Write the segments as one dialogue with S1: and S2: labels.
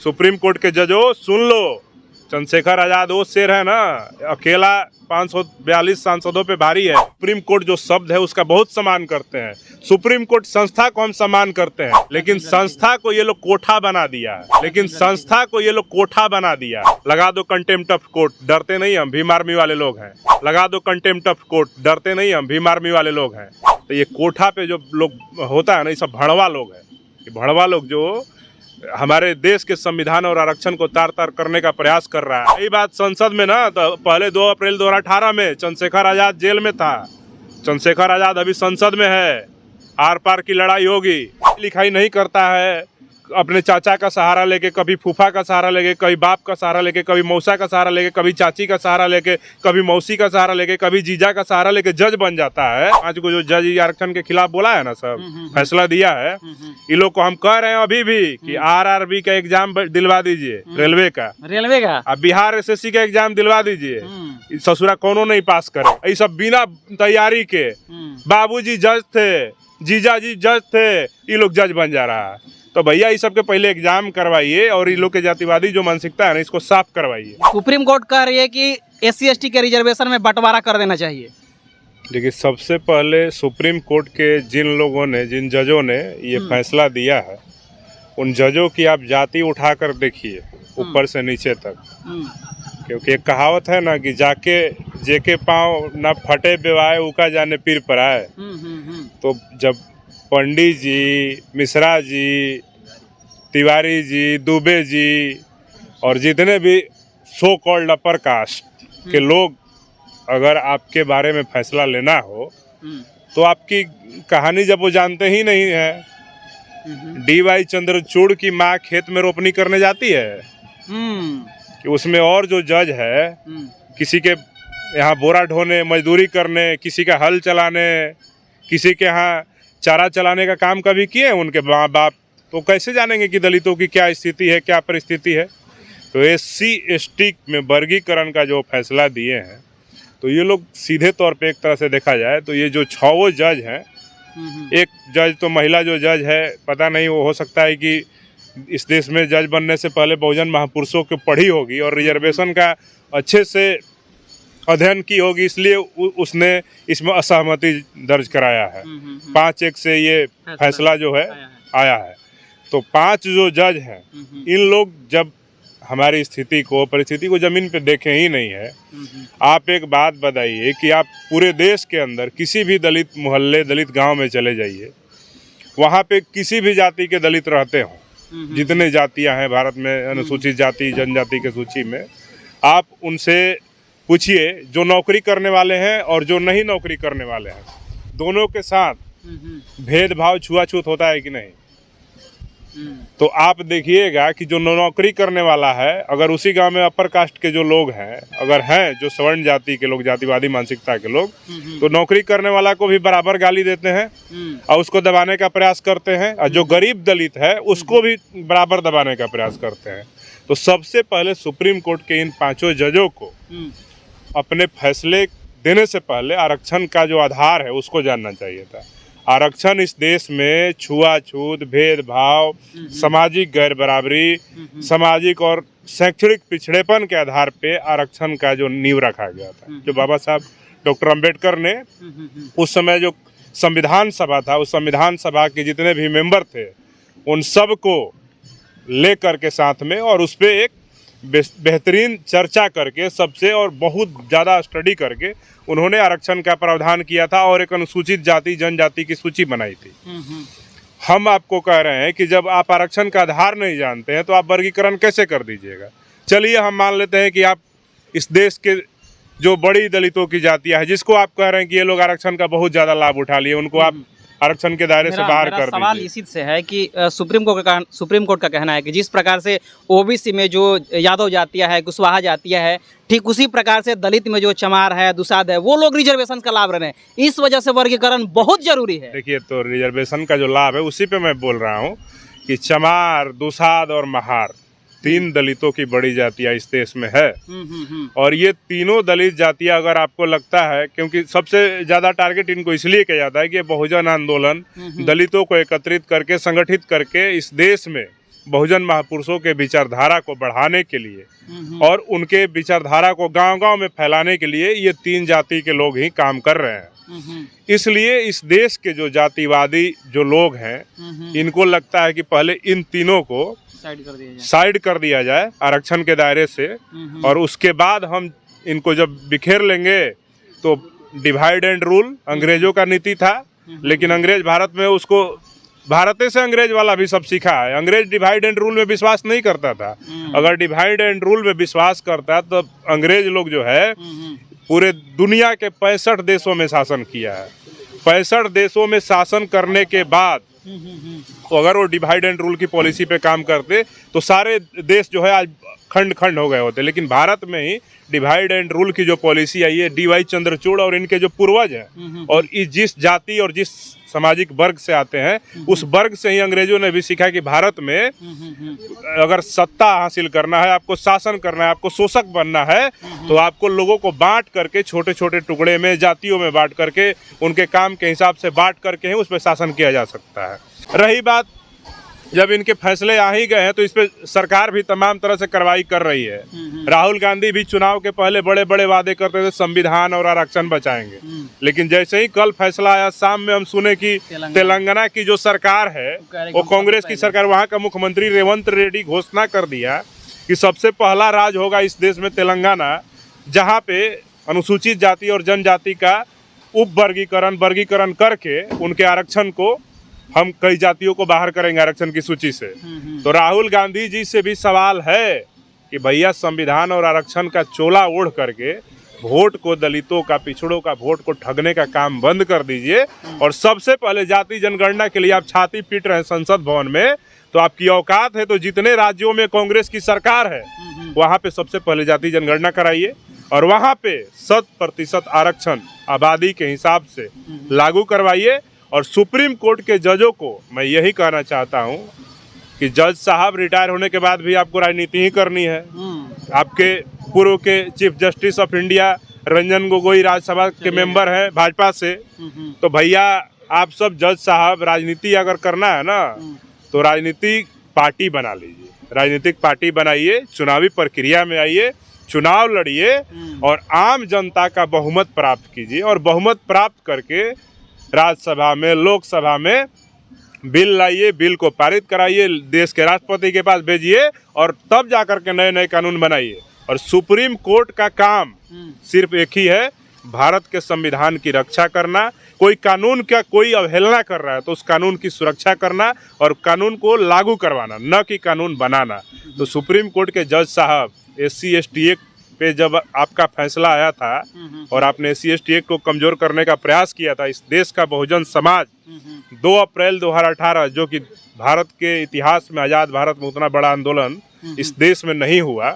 S1: Supreme court के जजों सुन लो, चंद्रशेखर आजाद वो शेर है ना, अकेला 542 सांसदों पे भारी है। सुप्रीम कोर्ट जो शब्द है उसका बहुत सम्मान करते हैं। सुप्रीम कोर्ट संस्था को हम सम्मान करते हैं, लेकिन संस्था को ये लोग कोठा बना दिया है। लगा दो कंटेम्प्ट ऑफ कोर्ट, डरते नहीं हम, भीम आर्मी वाले लोग हैं। लगा दो कंटेम्प्ट ऑफ कोर्ट, डरते नहीं हम, भीम आर्मी वाले लोग हैं। तो ये कोठा पे जो लोग होता है ना, ये सब भड़वा लोग हैं। ये भड़वा लोग जो हमारे देश के संविधान और आरक्षण को तार तार करने का प्रयास कर रहा है। यही बात संसद में ना, तो पहले 2 अप्रैल 2018 में चंद्रशेखर आजाद जेल में था। चंद्रशेखर आजाद अभी संसद में है। आर पार की लड़ाई होगी। लिखाई नहीं करता है, अपने चाचा का सहारा लेके, कभी फूफा का सहारा लेके, कभी बाप का सहारा लेके, कभी मौसा का सहारा लेके, कभी चाची का सहारा लेके, कभी मौसी का सहारा लेके, कभी जीजा का सहारा लेके जज बन जाता है। आज को जो जज आरक्षण के खिलाफ बोला है ना, सब फैसला दिया है, इन लोग को हम कह रहे हैं अभी भी कि RRB का एग्जाम दिलवा दीजिए, रेलवे का अब बिहार SSC का एग्जाम दिलवा दीजिए। ससुरा कौनो नहीं पास करे। ये सब बिना तैयारी के, बाबूजी जज थे, जीजा जी जज थे, ये लोग जज बन जा रहा है। तो भैया इस सब के पहले एग्जाम करवाइए और इन लोग के जातिवादी जो मानसिकता है ना, इसको साफ करवाइए।
S2: सुप्रीम कोर्ट कह रही है कि SC/ST के रिजर्वेशन में बंटवारा कर देना चाहिए।
S1: देखिए, सबसे पहले सुप्रीम कोर्ट के जिन लोगों ने, जिन जजों ने ये फैसला दिया है, उन जजों की आप जाति उठा कर देखिए ऊपर से नीचे तक। क्योंकि एक कहावत है ना कि जाके जेके पाँव न फटे बेवाए उका जाने पीर पर आए। तो जब पंडित जी, मिश्रा जी, तिवारी जी, दुबे जी और जितने भी सो कॉल्ड अपर कास्ट के लोग अगर आपके बारे में फैसला लेना हो, तो आपकी कहानी जब वो जानते ही नहीं है। DY चंद्रचूड़ की माँ खेत में रोपनी करने जाती है कि उसमें और जो जज है, किसी के यहाँ बोरा ढोने, मजदूरी करने, किसी का हल चलाने, किसी के यहाँ चारा चलाने का काम कभी किए उनके माँ बाप, तो कैसे जानेंगे कि दलितों की क्या स्थिति है, क्या परिस्थिति है। तो SC/ST में वर्गीकरण का जो फैसला दिए हैं, तो ये लोग सीधे तौर पे एक तरह से देखा जाए तो ये जो 6 जज हैं, एक जज तो महिला जो जज है, पता नहीं वो हो सकता है कि इस देश में जज बनने से पहले बहुजन महापुरुषों को पढ़ी होगी और रिजर्वेशन का अच्छे से अध्ययन की होगी, इसलिए उसने इसमें असहमति दर्ज कराया है। 5-1 से ये फैसला जो है आया है। तो 5 जो जज हैं, इन लोग जब हमारी परिस्थिति को जमीन पे देखे ही नहीं है। आप एक बात बताइए कि आप पूरे देश के अंदर किसी भी दलित मोहल्ले, दलित गांव में चले जाइए, वहाँ पे किसी भी जाति के दलित रहते हों, जितने जातियां हैं भारत में अनुसूचित जाति जनजाति के सूची में, आप उनसे पूछिए जो नौकरी करने वाले हैं और जो नहीं नौकरी करने वाले हैं, दोनों के साथ भेदभाव, छुआछूत होता है कि नहीं। तो आप देखिएगा कि जो नौकरी करने वाला है, अगर उसी गांव में अपर कास्ट के जो लोग हैं, अगर हैं जो स्वर्ण जाति के लोग, जातिवादी मानसिकता के लोग, तो नौकरी करने वाला को भी बराबर गाली देते हैं और उसको दबाने का प्रयास करते हैं, और जो गरीब दलित है उसको भी बराबर दबाने का प्रयास करते हैं। तो सबसे पहले सुप्रीम कोर्ट के इन 5 जजों को अपने फैसले देने से पहले आरक्षण का जो आधार है उसको जानना चाहिए था। आरक्षण इस देश में छुआछूत, भेदभाव, सामाजिक गैर बराबरी, सामाजिक और शैक्षणिक पिछड़ेपन के आधार पे आरक्षण का जो नींव रखा गया था, जो बाबा साहब डॉक्टर अंबेडकर ने उस समय जो संविधान सभा था, उस संविधान सभा के जितने भी मेंबर थे, उन सब को ले करके साथ में, और उस पर एक बेहतरीन चर्चा करके सबसे और बहुत ज़्यादा स्टडी करके उन्होंने आरक्षण का प्रावधान किया था और एक अनुसूचित जाति जनजाति की सूची बनाई थी। हम आपको कह रहे हैं कि जब आप आरक्षण का आधार नहीं जानते हैं तो आप वर्गीकरण कैसे कर दीजिएगा। चलिए हम मान लेते हैं कि आप इस देश के जो बड़ी दलितों की जातियां हैं, जिसको आप कह रहे हैं कि ये लोग आरक्षण का बहुत ज़्यादा लाभ उठा लिए, उनको आप आरक्षण के दायरे से बाहर कर दीजिए।
S2: सवाल इसी से है कि सुप्रीम कोर्ट का कहना है कि जिस प्रकार से OBC में जो यादव जातियां है, कुशवाहा जातियां है, ठीक उसी प्रकार से दलित में जो चमार है, दुसाध है, वो लोग रिजर्वेशन का लाभ रहे हैं। इस वजह से वर्गीकरण बहुत जरूरी है।
S1: देखिए, तो रिजर्वेशन का जो लाभ है उसी पे मैं बोल रहा हूँ कि चमार, दुसाध और महार 3 दलितों की बड़ी जातियां इस देश में है। और ये तीनों दलित जातियां, अगर आपको लगता है, क्योंकि सबसे ज्यादा टारगेट इनको इसलिए किया जाता है कि बहुजन आंदोलन दलितों को एकत्रित करके, संगठित करके इस देश में बहुजन महापुरुषों के विचारधारा को बढ़ाने के लिए और उनके विचारधारा को गांव-गांव में फैलाने के लिए ये 3 जाति के लोग ही काम कर रहे हैं। इसलिए इस देश के जो जातिवादी जो लोग हैं इनको लगता है कि पहले इन तीनों को साइड कर दिया जाए आरक्षण के दायरे से, और उसके बाद हम इनको जब बिखेर लेंगे तो डिवाइड एंड रूल अंग्रेजों का नीति था, लेकिन अंग्रेज भारत में उसको भारत से अंग्रेज वाला भी सब सीखा है। अंग्रेज डिवाइड एंड रूल में विश्वास नहीं करता था। अगर डिवाइड एंड रूल में विश्वास करता तो अंग्रेज लोग जो है पूरे दुनिया के 65 देशों में शासन किया है। 65 देशों में शासन करने के बाद अगर वो डिवाइड एंड रूल की पॉलिसी पे काम करते तो सारे देश जो है आज खंड खंड हो गए होते, लेकिन भारत में ही डिवाइड एंड रूल की जो पॉलिसी आई है डी.वाई. चंद्रचूड़ और इनके जो पूर्वज हैं और जिस जाति और जिस सामाजिक वर्ग से आते हैं उस वर्ग से ही अंग्रेजों ने भी सीखा कि भारत में अगर सत्ता हासिल करना है, आपको शासन करना है, आपको शोषक बनना है तो आपको लोगों को बांट करके छोटे छोटे टुकड़े में जातियों में बांट करके उनके काम के हिसाब से बांट करके ही उस पर शासन किया जा सकता है। रही बात जब इनके फैसले आ ही गए हैं तो इस पे सरकार भी तमाम तरह से कार्रवाई कर रही है। राहुल गांधी भी चुनाव के पहले बड़े बड़े वादे करते थे संविधान और आरक्षण बचाएंगे, लेकिन जैसे ही कल फैसला आया शाम में हम सुने कि तेलंगाना की जो सरकार है वो कांग्रेस की सरकार, वहाँ का मुख्यमंत्री रेवंत रेड्डी घोषणा कर दिया कि सबसे पहला राज्य होगा इस देश में तेलंगाना जहाँ पे अनुसूचित जाति और जनजाति का वर्गीकरण करके उनके आरक्षण को हम कई जातियों को बाहर करेंगे आरक्षण की सूची से। तो राहुल गांधी जी से भी सवाल है कि भैया संविधान और आरक्षण का चोला ओढ़ करके वोट को, दलितों का, पिछड़ों का वोट को ठगने का काम बंद कर दीजिए। और सबसे पहले जाति जनगणना के लिए आप छाती पीट रहे हैं संसद भवन में, तो आपकी औकात है तो जितने राज्यों में कांग्रेस की सरकार है वहाँ पे सबसे पहले जाति जनगणना कराइए और वहाँ पे 100% आरक्षण आबादी के हिसाब से लागू करवाइए। और सुप्रीम कोर्ट के जजों को मैं यही कहना चाहता हूं कि जज साहब रिटायर होने के बाद भी आपको राजनीति ही करनी है। आपके पूर्व के chief justice of India Ranjan Gogoi Rajya Sabha के मेंबर हैं भाजपा से, तो भैया आप सब जज साहब राजनीति अगर करना है ना तो राजनीतिक पार्टी बना लीजिए, राजनीतिक पार्टी बनाइए, चुनावी प्रक्रिया में आइए, चुनाव लड़िए और आम जनता का बहुमत प्राप्त कीजिए और बहुमत प्राप्त करके राज्यसभा में, लोकसभा में बिल लाइए, बिल को पारित कराइए, देश के राष्ट्रपति के पास भेजिए और तब जाकर के नए नए कानून बनाइए। और सुप्रीम कोर्ट का काम सिर्फ एक ही है, भारत के संविधान की रक्षा करना। कोई कानून का कोई अवहेलना कर रहा है तो उस कानून की सुरक्षा करना और कानून को लागू करवाना, न कि कानून बनाना। तो सुप्रीम कोर्ट के जज साहब SC ST एक्ट पे जब आपका फैसला आया था और आपने SC ST एक्ट को कमजोर करने का प्रयास किया था, इस देश का बहुजन समाज 2 अप्रैल 2018 जो कि भारत के इतिहास में, आज़ाद भारत में उतना बड़ा आंदोलन इस देश में नहीं हुआ,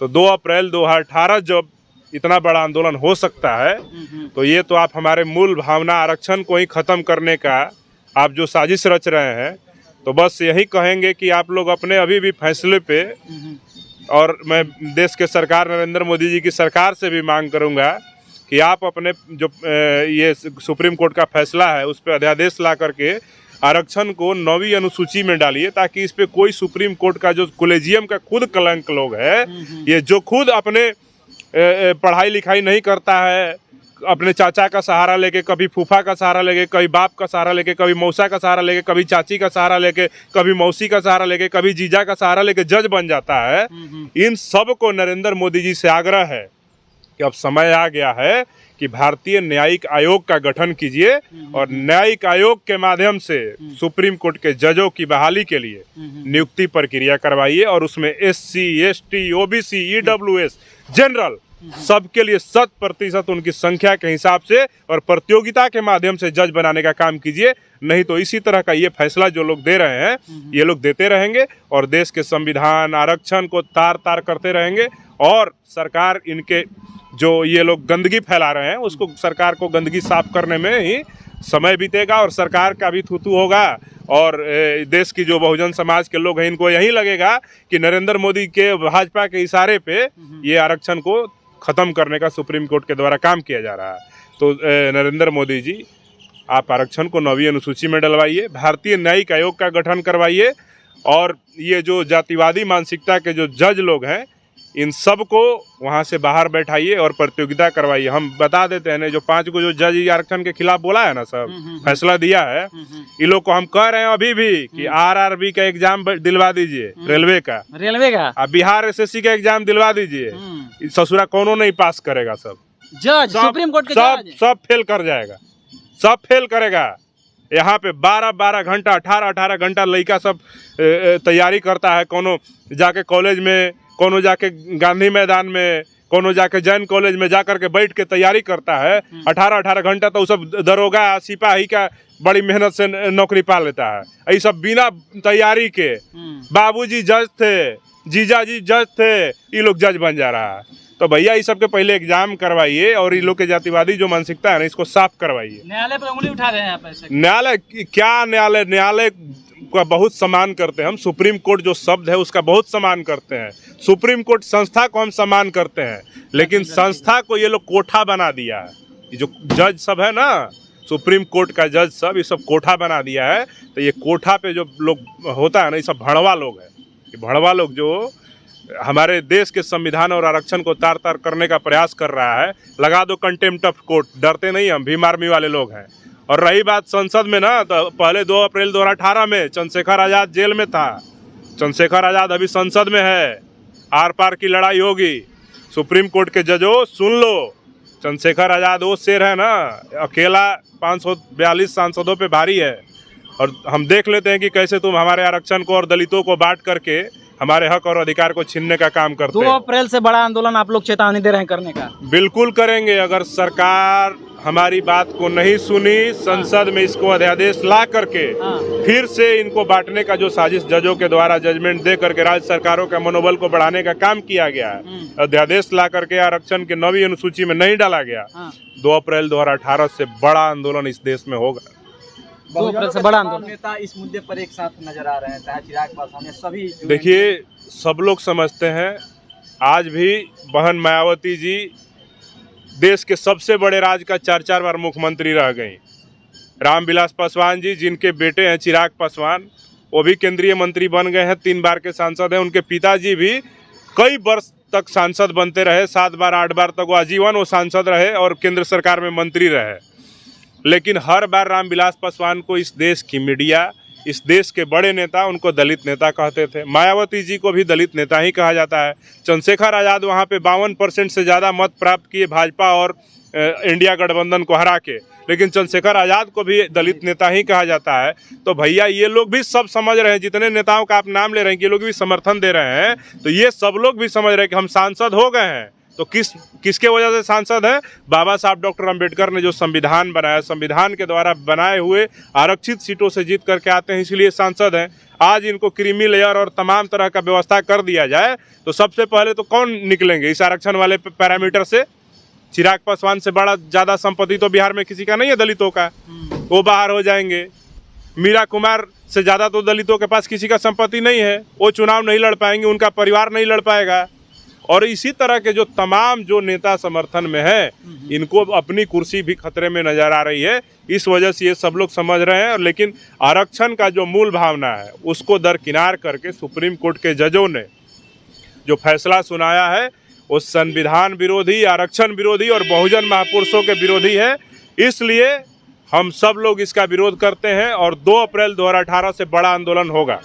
S1: तो 2 अप्रैल 2018 जब इतना बड़ा आंदोलन हो सकता है तो ये तो आप हमारे मूल भावना आरक्षण को ही खत्म करने का आप जो साजिश रच रहे हैं, तो बस यही कहेंगे कि आप लोग अपने अभी भी फैसले पे, और मैं देश के सरकार नरेंद्र मोदी जी की सरकार से भी मांग करूंगा कि आप अपने जो ये सुप्रीम कोर्ट का फैसला है उस पर अध्यादेश ला करके आरक्षण को 9वीं अनुसूची में डालिए, ताकि इस पे कोई सुप्रीम कोर्ट का जो कॉलेजियम का खुद कलंक लोग है, ये जो खुद अपने पढ़ाई लिखाई नहीं करता है, अपने चाचा का सहारा लेके, कभी फूफा का सहारा लेके, कभी बाप का सहारा लेके, कभी मौसा का सहारा लेके, कभी चाची का सहारा लेके, कभी मौसी का सहारा लेके, कभी जीजा का सहारा लेके जज बन जाता है। इन सब को नरेंद्र मोदी जी से आग्रह है कि अब समय आ गया है कि भारतीय न्यायिक आयोग का गठन कीजिए और न्यायिक आयोग के माध्यम से सुप्रीम कोर्ट के जजों की बहाली के लिए नियुक्ति प्रक्रिया करवाइए और उसमें SC ST OBC EWS general सबके लिए 100% उनकी संख्या के हिसाब से और प्रतियोगिता के माध्यम से जज बनाने का काम कीजिए। नहीं तो इसी तरह का ये फैसला जो लोग दे रहे हैं ये लोग देते रहेंगे और देश के संविधान, आरक्षण को तार तार करते रहेंगे और सरकार इनके जो ये लोग गंदगी फैला रहे हैं उसको, सरकार को गंदगी साफ करने में ही समय बीतेगा और सरकार का भी थूथू होगा। और देश की जो बहुजन समाज के लोग हैं इनको यही लगेगा कि नरेंद्र मोदी के भाजपा के इशारे पे ये आरक्षण को ख़त्म करने का सुप्रीम कोर्ट के द्वारा काम किया जा रहा है। तो नरेंद्र मोदी जी, आप आरक्षण को 9वीं अनुसूची में डलवाइए, भारतीय न्यायिक आयोग का गठन करवाइए और ये जो जातिवादी मानसिकता के जो जज लोग हैं, इन सब को वहाँ से बाहर बैठाइए और प्रतियोगिता करवाइए। हम बता देते हैं जो 5 को जो जज आरक्षण के खिलाफ बोला है ना, सब फैसला दिया है, इन लोग को हम कह रहे हैं अभी भी कि आरआरबी का एग्जाम दिलवा दीजिए, रेलवे का बिहार एसएससी का एग्जाम दिलवा दीजिए। ससुरा कोनो नहीं पास करेगा, सब
S2: जज सुप्रीम कोर्ट के
S1: सब फेल कर जाएगा, सब फेल करेगा। यहाँ पे 12-12 घंटा 18-18 घंटा लड़का सब तैयारी करता है, कोनो जाके कॉलेज में, कोनो जाके गांधी मैदान में, कोनो जाके जैन कॉलेज में जा करके बैठ के तैयारी करता है 18-18 घंटा। तो सब दरोगा सिपाही का बड़ी मेहनत से नौकरी पा लेता है। ये सब बिना तैयारी के, बाबूजी जज थे, जीजाजी जज थे, ये लोग जज बन जा रहा है। तो भैया ये सब के पहले एग्जाम करवाइए और ये लोग के जातिवादी जो मानसिकता है ना, इसको साफ करवाइए।
S2: न्यायालय पर उंगली उठा रहे हैं आप ऐसे?
S1: न्यायालय क्या, न्यायालय का बहुत सम्मान करते हैं हम। सुप्रीम कोर्ट जो शब्द है उसका बहुत सम्मान करते हैं। सुप्रीम कोर्ट संस्था को हम सम्मान करते हैं, लेकिन संस्था को ये लोग कोठा बना दिया है। ये जो जज सब है ना, सुप्रीम कोर्ट का जज सब, ये सब कोठा बना दिया है। तो ये कोठा पे जो लोग होता है ना, ये सब भड़वा लोग हैं। ये भड़वा लोग जो हमारे देश के संविधान और आरक्षण को तार तार करने का प्रयास कर रहा है, लगा दो कंटेम्प्ट ऑफ कोर्ट। डरते नहीं, हम भीम आर्मी वाले लोग हैं। और रही बात संसद में ना, तो पहले 2 अप्रैल 2018 में चंद्रशेखर आज़ाद जेल में था। चंद्रशेखर आज़ाद अभी संसद में है, आर पार की लड़ाई होगी। सुप्रीम कोर्ट के जजों सुन लो, चंद्रशेखर आज़ाद वो शेर है ना, अकेला 542 सांसदों पे भारी है। और हम देख लेते हैं कि कैसे तुम हमारे आरक्षण को और दलितों को बांट करके हमारे हक और अधिकार को छीनने का काम करते हैं।
S2: 2 अप्रैल से बड़ा आंदोलन आप लोग चेतावनी दे रहे हैं करने का?
S1: बिल्कुल करेंगे। अगर सरकार हमारी बात को नहीं सुनी, संसद में इसको अध्यादेश ला करके फिर से इनको बांटने का जो साजिश जजों के द्वारा जजमेंट दे करके राज्य सरकारों का मनोबल को बढ़ाने का काम किया गया है, अध्यादेश ला करके आरक्षण के 9वीं अनुसूची में नहीं डाला गया, 2 अप्रैल 2018 से बड़ा आंदोलन इस देश में होगा।
S2: 2 अप्रैल से बड़ा आंदोलन।
S3: नेता इस मुद्दे पर एक साथ नजर आ रहे हैं, चाहे चिराग पासवान, सभी।
S1: देखिए, सब लोग समझते हैं, आज भी बहन मायावती जी देश के सबसे बड़े राज्य का 4-4 बार मुख्यमंत्री रह गई। रामविलास पासवान जी, जिनके बेटे हैं चिराग पासवान, वो भी केंद्रीय मंत्री बन गए हैं, 3 बार के सांसद हैं। उनके पिताजी भी कई वर्ष तक सांसद बनते रहे, 7 बार 8 बार तक वो आजीवन वो सांसद रहे और केंद्र सरकार में मंत्री रहे। लेकिन हर बार रामविलास पासवान को इस देश की मीडिया, इस देश के बड़े नेता उनको दलित नेता कहते थे। मायावती जी को भी दलित नेता ही कहा जाता है। चंद्रशेखर आज़ाद वहाँ पे 52% से ज़्यादा मत प्राप्त किए भाजपा और इंडिया गठबंधन को हरा के, लेकिन चंद्रशेखर आज़ाद को भी दलित नेता ही कहा जाता है। तो भैया ये लोग भी सब समझ रहे हैं, जितने नेताओं का आप नाम ले रहे हैं कि ये लोग भी समर्थन दे रहे हैं, तो ये सब लोग भी समझ रहे हैं कि हम सांसद हो गए हैं। तो किसके वजह से सांसद है? बाबा साहब डॉक्टर अंबेडकर ने जो संविधान बनाया, संविधान के द्वारा बनाए हुए आरक्षित सीटों से जीत करके आते हैं, इसलिए सांसद हैं। आज इनको क्रीमी लेयर और तमाम तरह का व्यवस्था कर दिया जाए तो सबसे पहले तो कौन निकलेंगे इस आरक्षण वाले पैरामीटर से? चिराग पासवान से बड़ा ज़्यादा संपत्ति तो बिहार में किसी का नहीं है दलितों का, वो बाहर हो जाएंगे। मीरा कुमार से ज़्यादा तो दलितों के पास किसी का संपत्ति नहीं है, वो चुनाव नहीं लड़ पाएंगे, उनका परिवार नहीं लड़ पाएगा। और इसी तरह के जो तमाम जो नेता समर्थन में है, इनको अपनी कुर्सी भी खतरे में नजर आ रही है। इस वजह से ये सब लोग समझ रहे हैं। लेकिन आरक्षण का जो मूल भावना है उसको दरकिनार करके सुप्रीम कोर्ट के जजों ने जो फैसला सुनाया है वो संविधान विरोधी, आरक्षण विरोधी और बहुजन महापुरुषों के विरोधी है। इसलिए हम सब लोग इसका विरोध करते हैं और 2 अप्रैल 2018 से बड़ा आंदोलन होगा।